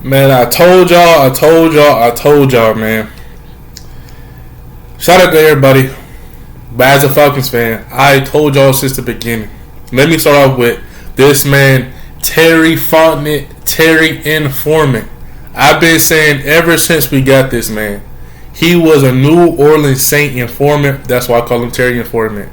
Man, I told y'all, man. Shout out to everybody. But as a Falcons fan, I told y'all since the beginning. Let me start off with this man, Terry Fontenot, Terry Informant. I've been saying ever since we got this man. He was a New Orleans Saint informant. That's why I call him Terry Informant.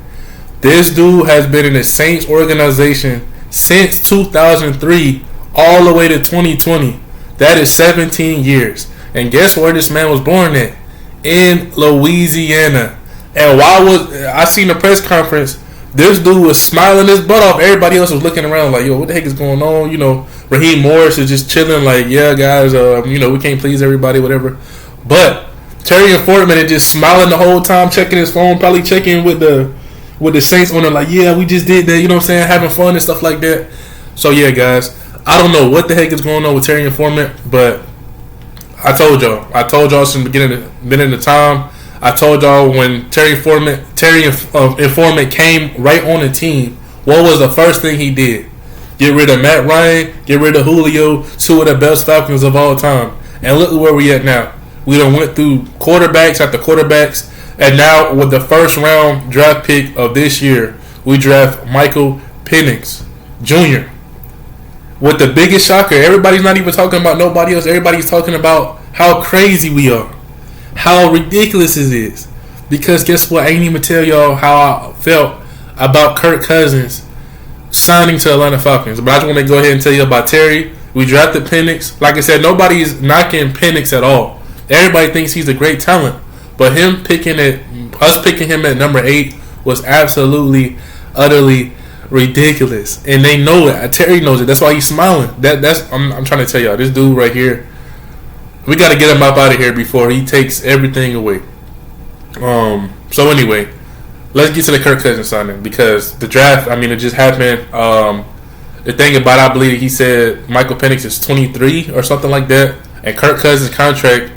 This dude has been in the Saints organization since 2003 all the way to 2020. That is 17 years. And guess where this man was born at? In Louisiana. And I seen the press conference, this dude was smiling his butt off. Everybody else was looking around like, yo, what the heck is going on? You know, Raheem Morris is just chilling like, yeah, guys, we can't please everybody, whatever. But Terry Informant is just smiling the whole time, checking his phone, probably checking with the Saints owner, like, yeah, we just did that, you know what I'm saying, having fun and stuff like that. So, yeah, guys, I don't know what the heck is going on with Terry Informant, but I told y'all since the beginning of the time. I told y'all when Terry Informant came right on the team, what was the first thing he did? Get rid of Matt Ryan, get rid of Julio, two of the best Falcons of all time. And look where we at now. We done went through quarterbacks after quarterbacks, and now with the first round draft pick of this year, we draft Michael Penix Jr. With the biggest shocker, everybody's not even talking about nobody else. Everybody's talking about how crazy we are, how ridiculous it is. Because guess what? I ain't even tell y'all how I felt about Kirk Cousins signing to Atlanta Falcons. But I just want to go ahead and tell you about Terry. We drafted Penix. Like I said, nobody's knocking Penix at all. Everybody thinks he's a great talent. But us picking him at number 8 was absolutely, utterly ridiculous. And they know it. Terry knows it. That's why he's smiling. I'm trying to tell y'all, this dude right here, we got to get him up out of here before he takes everything away. So anyway, let's get to the Kirk Cousins signing, because the draft, it just happened. The thing about it, I believe he said Michael Penix is 23 or something like that, and Kirk Cousins' contract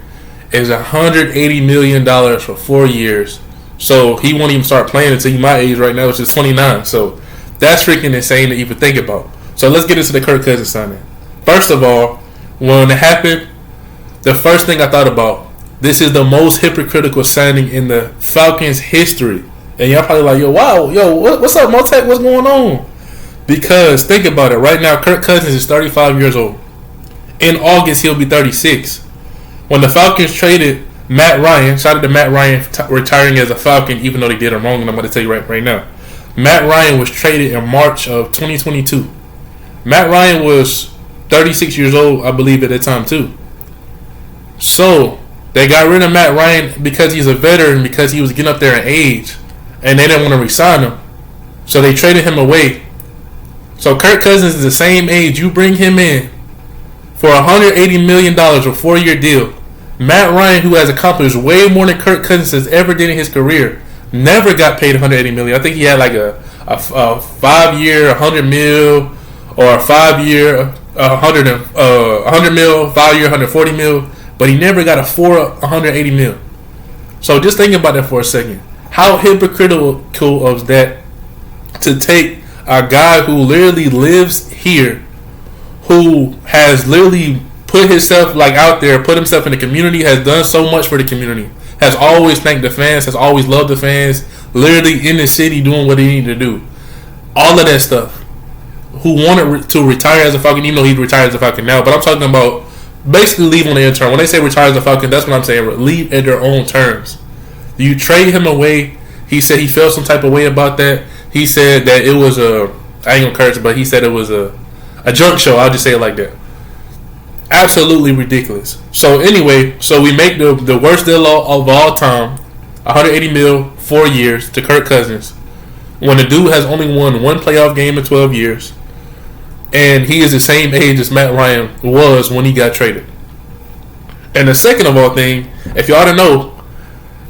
is $180 million for 4 years. So he won't even start playing until my age right now, which is 29. So that's freaking insane to even think about. So let's get into the Kirk Cousins signing. First of all, when it happened, the first thing I thought about, this is the most hypocritical signing in the Falcons' history. And y'all probably like, what's up, Motec? What's going on? Because think about it. Right now, Kirk Cousins is 35 years old. In August, he'll be 36. When the Falcons traded Matt Ryan, shout out to Matt Ryan retiring as a Falcon, even though they did him wrong, and I'm going to tell you right now. Matt Ryan was traded in March of 2022. Matt Ryan was 36 years old, I believe, at that time, too. So, they got rid of Matt Ryan because he's a veteran, because he was getting up there in age, and they didn't want to re-sign him. So, they traded him away. So, Kirk Cousins is the same age. You bring him in for $180 million, a 4-year deal. Matt Ryan, who has accomplished way more than Kirk Cousins has ever did in his career, never got paid $180 million. I think he had like a 5-year, $100 mil, or a 5-year, $100 mil, 5-year, $140 mil, but he never got a $180 mil. So just think about that for a second. How hypocritical was that to take a guy who literally lives here, who has literally put himself out there, put himself in the community, has done so much for the community, has always thanked the fans, has always loved the fans, literally in the city doing what he needed to do. All of that stuff. Who wanted to retire as a Falcon, even though he'd retired as a Falcon now. But I'm talking about basically leave on their own terms. When they say retire as a Falcon, that's what I'm saying. Leave at their own terms. You trade him away. He said he felt some type of way about that. He said that it was I ain't gonna curse, but he said it was a junk show. I'll just say it like that. Absolutely ridiculous. So anyway, we make the worst deal of all time, $180 mil, 4 years to Kirk Cousins, when the dude has only won one playoff game in 12 years, and he is the same age as Matt Ryan was when he got traded. And the second of all thing, if y'all don't know,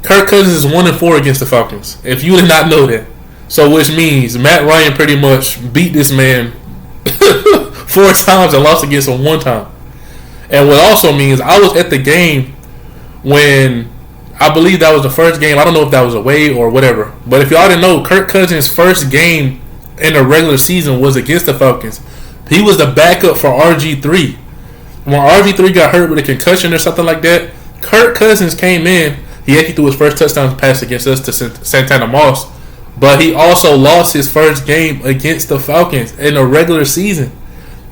Kirk Cousins is 1-4 against the Falcons. If you did not know that, so which means Matt Ryan pretty much beat this man 4 times and lost against him 1 time. And what also means, I was at the game when, I believe that was the first game. I don't know if that was away or whatever. But if y'all didn't know, Kirk Cousins' first game in the regular season was against the Falcons. He was the backup for RG3. when RG3 got hurt with a concussion or something like that, Kirk Cousins came in. He actually threw his first touchdown pass against us to Santana Moss, but he also lost his first game against the Falcons in the regular season.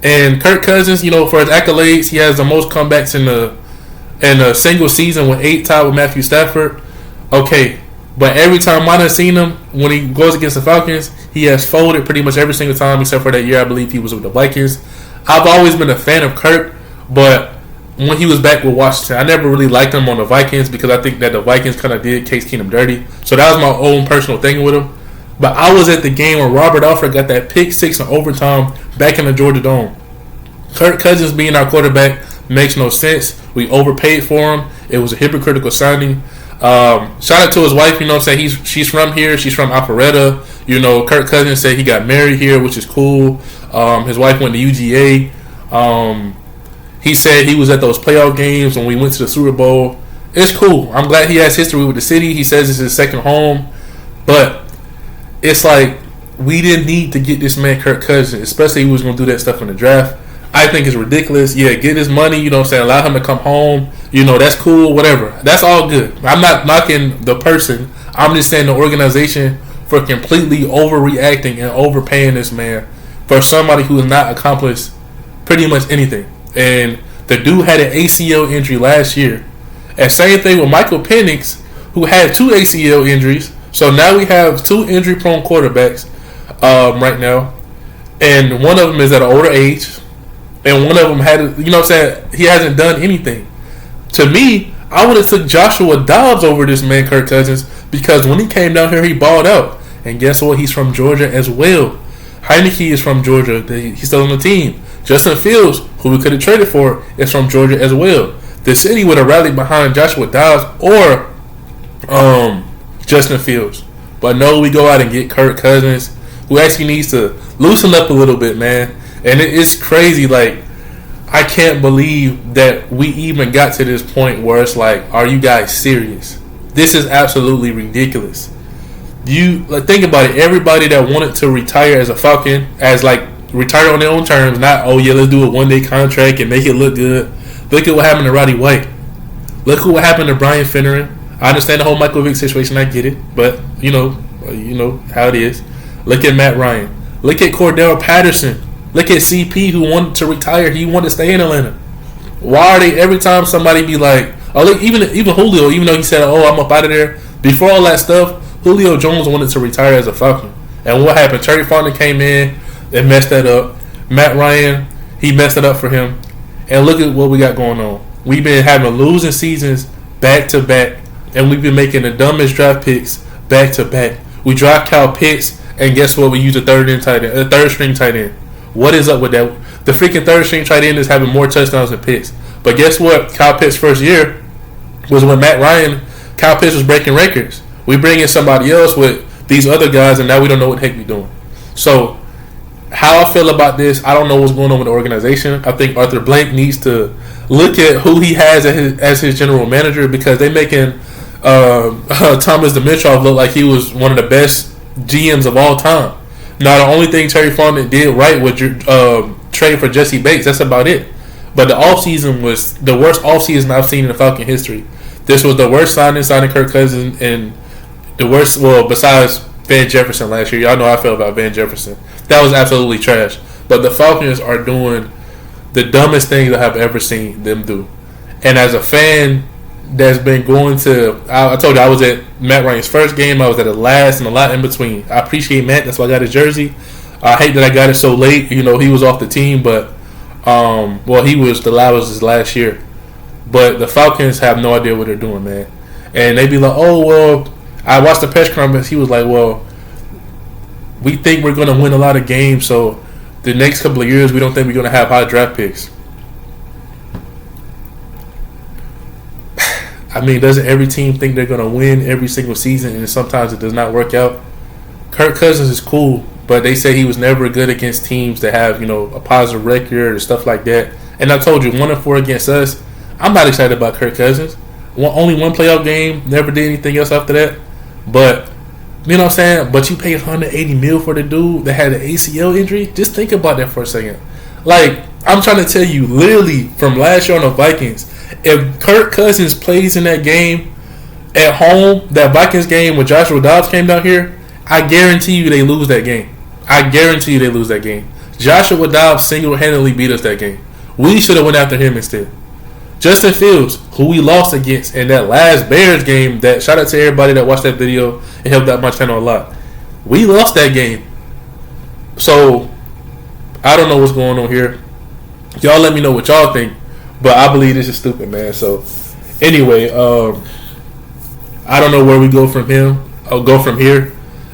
And Kirk Cousins, for his accolades, he has the most comebacks in a single season with 8, tied with Matthew Stafford. Okay, but every time I've seen him, when he goes against the Falcons, he has folded pretty much every single time, except for that year I believe he was with the Vikings. I've always been a fan of Kirk, but when he was back with Washington, I never really liked him on the Vikings because I think that the Vikings kind of did Case Keenum dirty. So that was my own personal thing with him. But I was at the game where Robert Alford got that pick 6 in overtime back in the Georgia Dome. Kirk Cousins being our quarterback makes no sense. We overpaid for him. It was a hypocritical signing. Shout out to his wife, she's from here. She's from Alpharetta. Kirk Cousins said he got married here, which is cool. His wife went to UGA. He said he was at those playoff games when we went to the Super Bowl. It's cool. I'm glad he has history with the city. He says it's his second home. But it's like we didn't need to get this man Kirk Cousins, especially if he was going to do that stuff in the draft. I think it's ridiculous. Yeah, get his money, allow him to come home. That's cool, whatever. That's all good. I'm not knocking the person. I'm just saying the organization for completely overreacting and overpaying this man for somebody who has not accomplished pretty much anything. And the dude had an ACL injury last year. And same thing with Michael Penix, who had 2 ACL injuries. So now we have 2 injury-prone quarterbacks right now. And one of them is at an older age. And one of them had, he hasn't done anything. To me, I would have took Joshua Dobbs over this man, Kirk Cousins, because when he came down here, he balled out. And guess what? He's from Georgia as well. Heineke is from Georgia. He's still on the team. Justin Fields, who we could have traded for, is from Georgia as well. The city would have rallied behind Joshua Dobbs or Justin Fields. But no, we go out and get Kirk Cousins, who actually needs to loosen up a little bit, man. And it's crazy. Like, I can't believe that we even got to this point where it's like, are you guys serious? This is absolutely ridiculous. Think about it. Everybody that wanted to retire as a Falcon, retire on their own terms, not, let's do a one-day contract and make it look good. Look at what happened to Roddy White. Look at what happened to Brian Finneran. I understand the whole Michael Vick situation. I get it. But, you know how it is. Look at Matt Ryan. Look at Cordell Patterson. Look at CP, who wanted to retire. He wanted to stay in Atlanta. Why are they, every time somebody be like, even Julio, even though he said, I'm up out of there. Before all that stuff, Julio Jones wanted to retire as a Falcon. And what happened? Terry Fontenot came in and messed that up. Matt Ryan, he messed it up for him. And look at what we got going on. We've been having losing seasons back to back, and we've been making the dumbest draft picks back to back. We draft Kyle Pitts, and guess what? We use a third string tight end. What is up with that? The freaking third string tight end is having more touchdowns than Pitts. But guess what? Kyle Pitts' first year was when Matt Ryan, Kyle Pitts was breaking records. We bring in somebody else with these other guys, and now we don't know what the heck we're doing. So, how I feel about this, I don't know what's going on with the organization. I think Arthur Blank needs to look at who he has as his general manager, because they're making Thomas Dimitroff look like he was one of the best GMs of all time. Now, the only thing Terry Fontenot did right was trade for Jesse Bates. That's about it. But the offseason was the worst offseason I've seen in the Falcon history. This was the worst signing Kirk Cousins, and the worst, besides Van Jefferson last year. Y'all know how I feel about Van Jefferson. That was absolutely trash. But the Falcons are doing the dumbest things I have ever seen them do. And as a fan that's been going to, I told you I was at Matt Ryan's first game. I was at the last and a lot in between. I appreciate Matt. That's why I got his jersey. I hate that I got it so late. He was off the team, but he was the loudest this last year. But the Falcons have no idea what they're doing, man. And they be like, I watched the press conference. He was like, we think we're going to win a lot of games, so the next couple of years we don't think we're going to have high draft picks. I mean, doesn't every team think they're going to win every single season, and sometimes it does not work out? Kirk Cousins is cool, but they say he was never good against teams that have, a positive record or stuff like that. And I told you, 1-4 against us. I'm not excited about Kirk Cousins. Only one playoff game, never did anything else after that. But, you know what I'm saying? But you paid $180 million for the dude that had an ACL injury? Just think about that for a second. Like, I'm trying to tell you, literally from last year on the Vikings, if Kirk Cousins plays in that game at home, that Vikings game when Joshua Dobbs came down here, I guarantee you they lose that game. I guarantee you they lose that game. Joshua Dobbs single-handedly beat us that game. We should have went after him instead. Justin Fields, who we lost against in that last Bears game, that shout out to everybody that watched that video. It helped out my channel a lot. We lost that game. So, I don't know what's going on here. Y'all let me know what y'all think. But I believe this is stupid, man. So, anyway, I don't know where we go from him. I'll go from here.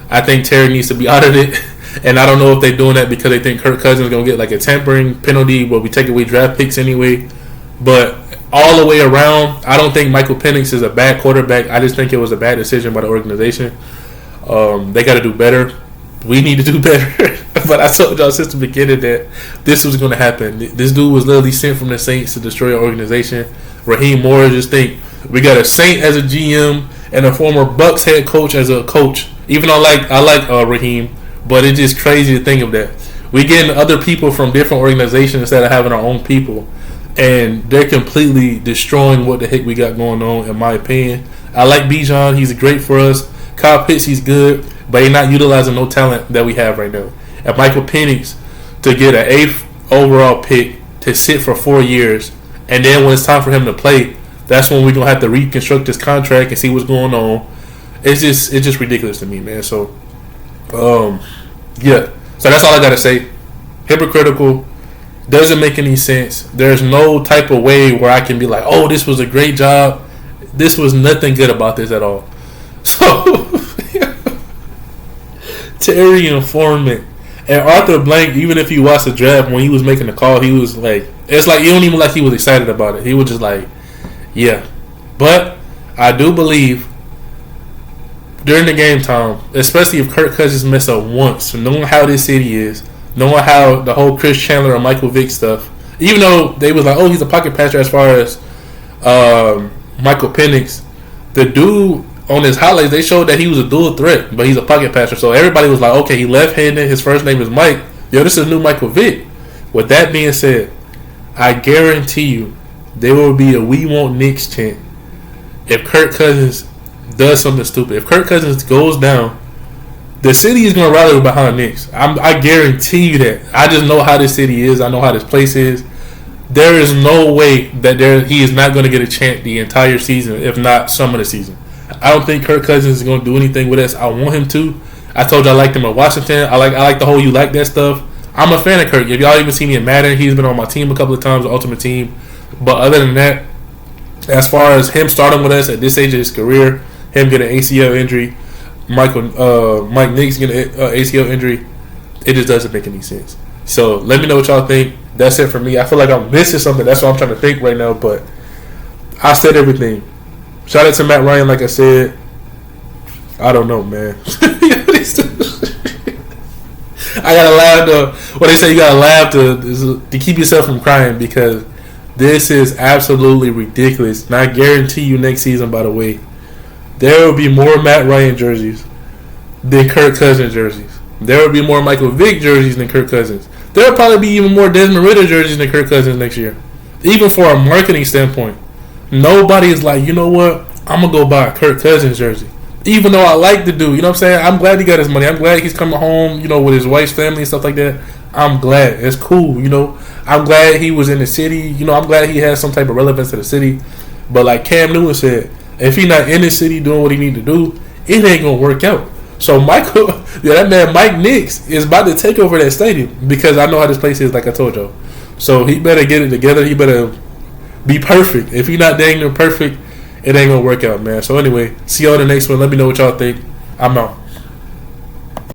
I think Terry needs to be out of it. And I don't know if they're doing that because they think Kirk Cousins is going to get like a tampering penalty where we take away draft picks anyway. But all the way around, I don't think Michael Penix is a bad quarterback. I just think it was a bad decision by the organization. They got to do better. We need to do better. But I told y'all since the beginning that this was going to happen. This dude was literally sent from the Saints to destroy our organization. Raheem Moore, just think, we got a Saint as a GM and a former Bucks head coach as a coach. Even though I like Raheem, but it's just crazy to think of that. We getting other people from different organizations instead of having our own people. And they're completely destroying what the heck we got going on, in my opinion. I like Bijan. He's great for us. Kyle Pitts, he's good. But he's not utilizing no talent that we have right now. And Michael Penix, to get an 8th overall pick, to sit for 4 years, and then when it's time for him to play, that's when we're going to have to reconstruct his contract and see what's going on. It's just ridiculous to me, man. So, yeah. So that's all I got to say. Hypocritical. Doesn't make any sense. There's no type of way where I can be like, oh, this was a great job. This was nothing good about this at all. So, Terry informant. And Arthur Blank, even if you watch the draft, when he was making the call, he was like, it's like, you don't even like he was excited about it. He was just like, yeah. But I do believe during the game time, especially if Kirk Cousins mess up once, knowing how this city is, knowing how the whole Chris Chandler and Michael Vick stuff, even though they was like, oh, he's a pocket passer as far as Michael Penix, the dude on his highlights, they showed that he was a dual threat, but he's a pocket passer. So everybody was like, okay, he left-handed, his first name is Mike. Yo, this is new Michael Vick. With that being said, I guarantee you there will be a "We Want Knicks" chant if Kirk Cousins does something stupid. If Kirk Cousins goes down, the city is going to rally behind Knicks. I guarantee you that. I just know how this city is. I know how this place is. There is no way that he is not going to get a chant the entire season, if not some of the season. I don't think Kirk Cousins is going to do anything with us. I want him to. I told you I liked him in Washington. I like the whole you like that stuff. I'm a fan of Kirk. If y'all even see me in Madden, he's been on my team a couple of times, the Ultimate Team. But other than that, as far as him starting with us at this stage of his career, him getting an ACL injury, Mike Nix getting an ACL injury, it just doesn't make any sense. So let me know what y'all think. That's it for me. I feel like I'm missing something. That's what I'm trying to think right now. But I said everything. Shout out to Matt Ryan, like I said. I don't know, man. I gotta laugh though. What they say, you gotta laugh to keep yourself from crying, because this is absolutely ridiculous. And I guarantee you next season, by the way, there will be more Matt Ryan jerseys than Kirk Cousins jerseys. There will be more Michael Vick jerseys than Kirk Cousins. There will probably be even more Desmond Ridder jerseys than Kirk Cousins next year. Even for a marketing standpoint. Nobody is like, you know what? I'm going to go buy a Kirk Cousins jersey. Even though I like the dude. You know what I'm saying? I'm glad he got his money. I'm glad he's coming home, with his wife's family and stuff like that. I'm glad. It's cool, I'm glad he was in the city. I'm glad he has some type of relevance to the city. But like Cam Newton said, if he's not in the city doing what he need to do, it ain't going to work out. So that man Mike Nix is about to take over that stadium, because I know how this place is, like I told y'all. So he better get it together. He better be perfect. If he's not dang near perfect, it ain't going to work out, man. So anyway, see y'all in the next one. Let me know what y'all think. I'm out.